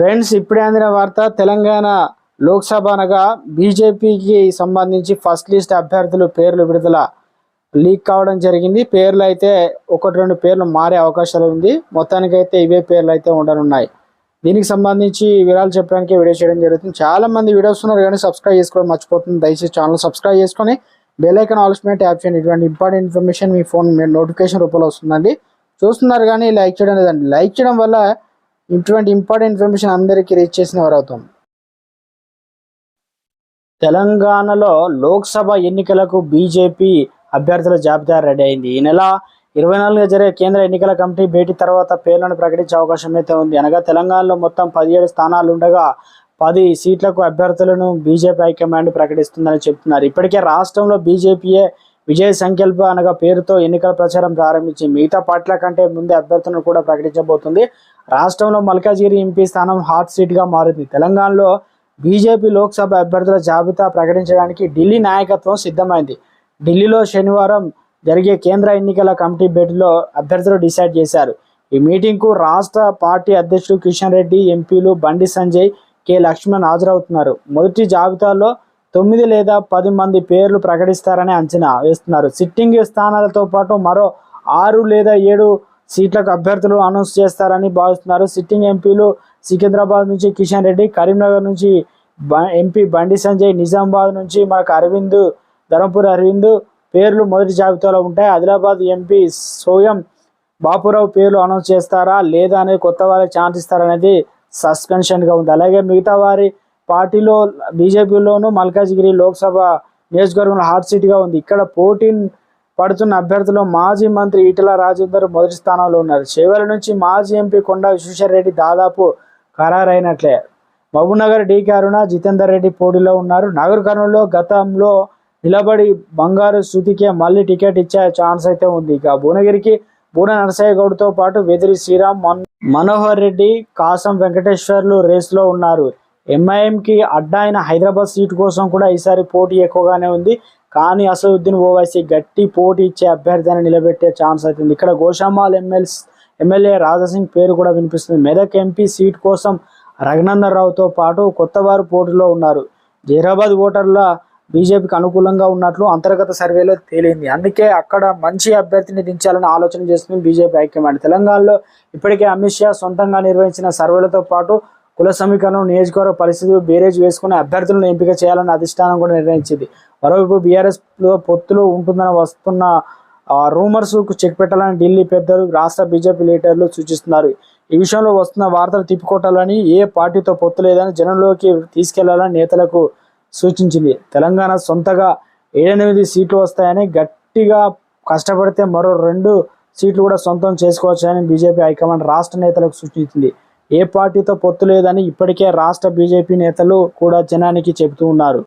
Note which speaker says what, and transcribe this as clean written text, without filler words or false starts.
Speaker 1: Friends, ఇప్పుడే అందిన వార్త. తెలంగాణ లోక్సభ అనగా బీజేపీకి సంబంధించి ఫస్ట్ లిస్ట్ అభ్యర్థులు పేర్లు విడుదల లీక్ కావడం జరిగింది. పేర్లు అయితే ఒకటి రెండు పేర్లు మారే అవకాశాలు ఉంది. మొత్తానికైతే ఇవే పేర్లు అయితే ఉండనున్నాయి. దీనికి సంబంధించి వివరాలు చెప్పడానికి వీడియో చేయడం జరుగుతుంది. చాలా మంది వీడియోస్ ఉన్నారు కానీ సబ్స్క్రైబ్ చేసుకోవడం మర్చిపోతుంది. దయచేసి ఛానల్ సబ్స్క్రైబ్ చేసుకొని బెల్ ఐకాన్ ఆల్ మీద ట్యాప్ చేయండి. ఇటువంటి ఇంపార్టెంట్ ఇన్ఫర్మేషన్ మీ ఫోన్ నోటిఫికేషన్ రూపంలో వస్తుందండి. చూస్తున్నారు కానీ లైక్ చేయడం లేదండి. లైక్ చేయడం వల్ల ఇటువంటి ఇంపార్టెంట్ ఇన్ఫర్మేషన్ అందరికీ రీచ్ చేసిన వారు అవుతాం. తెలంగాణలో లోక్సభ ఎన్నికలకు బీజేపీ అభ్యర్థుల జాబితా రెడీ అయింది. ఈ నెల 24 జరిగే కేంద్ర ఎన్నికల కమిటీ భేటీ తర్వాత పేర్లను ప్రకటించే అవకాశం అయితే ఉంది. అనగా తెలంగాణలో మొత్తం 17 స్థానాలు ఉండగా 10 సీట్లకు అభ్యర్థులను బీజేపీ హైకమాండ్ ప్రకటిస్తుందని చెప్తున్నారు. ఇప్పటికే రాష్ట్రంలో బీజేపీయే విజయ సంకల్ప అనగా పేరుతో ఎన్నికల ప్రచారం ప్రారంభించి మిగతా పార్టీల కంటే ముందే అభ్యర్థులను కూడా ప్రకటించబోతుంది. రాష్ట్రంలో మల్కాజిగిరి ఎంపీ స్థానం హాట్ సీట్గా మారింది. తెలంగాణలో బీజేపీ లోక్సభ అభ్యర్థుల జాబితా ప్రకటించడానికి ఢిల్లీ నాయకత్వం సిద్ధమైంది. ఢిల్లీలో శనివారం జరిగే కేంద్ర ఎన్నికల కమిటీ భేటీలో అభ్యర్థులు డిసైడ్ చేశారు. ఈ మీటింగ్కు రాష్ట్ర పార్టీ అధ్యక్షుడు కిషన్ రెడ్డి, ఎంపీలు బండి సంజయ్, కె లక్ష్మణ్ హాజరవుతున్నారు. మొదటి జాబితాలో 9 లేదా 10 మంది పేర్లు ప్రకటిస్తారని అంచనా వేస్తున్నారు. సిట్టింగ్ స్థానాలతో పాటు మరో 6 లేదా 7 సీట్లకు అభ్యర్థులు అనౌన్స్ చేస్తారని భావిస్తున్నారు. సిట్టింగ్ ఎంపీలు సికింద్రాబాద్ నుంచి కిషన్ రెడ్డి, కరీంనగర్ నుంచి ఎంపీ బండి సంజయ్, నిజామాబాద్ నుంచి మనకు అరవింద్, ధర్మపురి అరవింద్ పేర్లు మొదటి జాబితాలో ఉంటాయి. ఆదిలాబాద్ ఎంపీ సోయం బాపురావు పేర్లు అనౌన్స్ చేస్తారా లేదా అనేది కొత్త వారికి ఛాన్స్ ఇస్తారనేది సస్పెన్షన్గా ఉంది. అలాగే మిగతా వారి పార్టీలో బీజేపీలోనూ మల్కాజిగిరి లోక్సభ నియోజకవర్గంలో హాట్ సీట్గా ఉంది. ఇక్కడ పోటీ పడుతున్న అభ్యర్థులు మాజీ మంత్రి ఈటెల రాజేందర్ మొదటి స్థానంలో ఉన్నారు. చేవెళ్ల నుంచి మాజీ ఎంపీ కొండా విశ్వేశ్వర రెడ్డి దాదాపు ఖరారైనట్లే. మహబూబ్నగర్ డీకే అరుణ, జితేందర్ రెడ్డి పోటీలో ఉన్నారు. నగర్ కర్నూలులో గతంలో నిలబడి బంగారు శృతికే మళ్ళీ టికెట్ ఇచ్చే ఛాన్స్ అయితే ఉంది. ఇక భువనగిరికి బూన నరసయ్య గౌడ్తో పాటు వెదిరి శ్రీరామ్, మనోహర్ రెడ్డి, కాసం వెంకటేశ్వర్లు రేసులో ఉన్నారు. ఎంఐఎంకి అడ్డా అయిన హైదరాబాద్ సీటు కోసం కూడా ఈసారి పోటీ ఎక్కువగానే ఉంది. కానీ అసదుద్దీన్ ఓవైసీ గట్టి పోటీ ఇచ్చే అభ్యర్థిని నిలబెట్టే ఛాన్స్ అవుతుంది. ఇక్కడ గోషామాల్ ఎమ్మెల్యే రాజాసింగ్ పేరు కూడా వినిపిస్తుంది. మెదక్ ఎంపీ సీట్ కోసం రఘునందన్ రావుతో పాటు కొత్తవారు పోటీలో ఉన్నారు. జైరాబాద్ ఓటర్ల బీజేపీకి అనుకూలంగా ఉన్నట్లు అంతర్గత సర్వేలో తేలింది. అందుకే అక్కడ మంచి అభ్యర్థిని దించాలని ఆలోచన చేస్తుంది బీజేపీ హైకమాండ్. తెలంగాణలో ఇప్పటికే అమిత్ షా సొంతంగా నిర్వహించిన సర్వేలతో పాటు కుల సమీకరణం, నియోజకవర్గ పరిస్థితులు బేరేజ్ వేసుకుని అభ్యర్థులను ఎంపిక చేయాలని అధిష్టానం కూడా నిర్ణయించింది. మరోవైపు బీఆర్ఎస్లో పొత్తులు ఉంటుందని వస్తున్న రూమర్స్ చెక్ పెట్టాలని ఢిల్లీ పెద్దలు, రాష్ట్ర బీజేపీ లీడర్లు సూచిస్తున్నారు. ఈ విషయంలో వస్తున్న వార్తలు తిప్పికొట్టాలని, ఏ పార్టీతో పొత్తు లేదని జనంలోకి తీసుకెళ్లాలని నేతలకు సూచించింది. తెలంగాణ సొంతగా 7-8 సీట్లు వస్తాయని, గట్టిగా కష్టపడితే మరో 2 సీట్లు కూడా సొంతం చేసుకోవచ్చని బీజేపీ హైకమాండ్ రాష్ట్ర నేతలకు సూచించింది. ఏ పార్టీతో పొత్తు లేదని ఇప్పటికే రాష్ట్ర బీజేపీ నేతలు కూడా జనానికి చెబుతూ ఉన్నారు.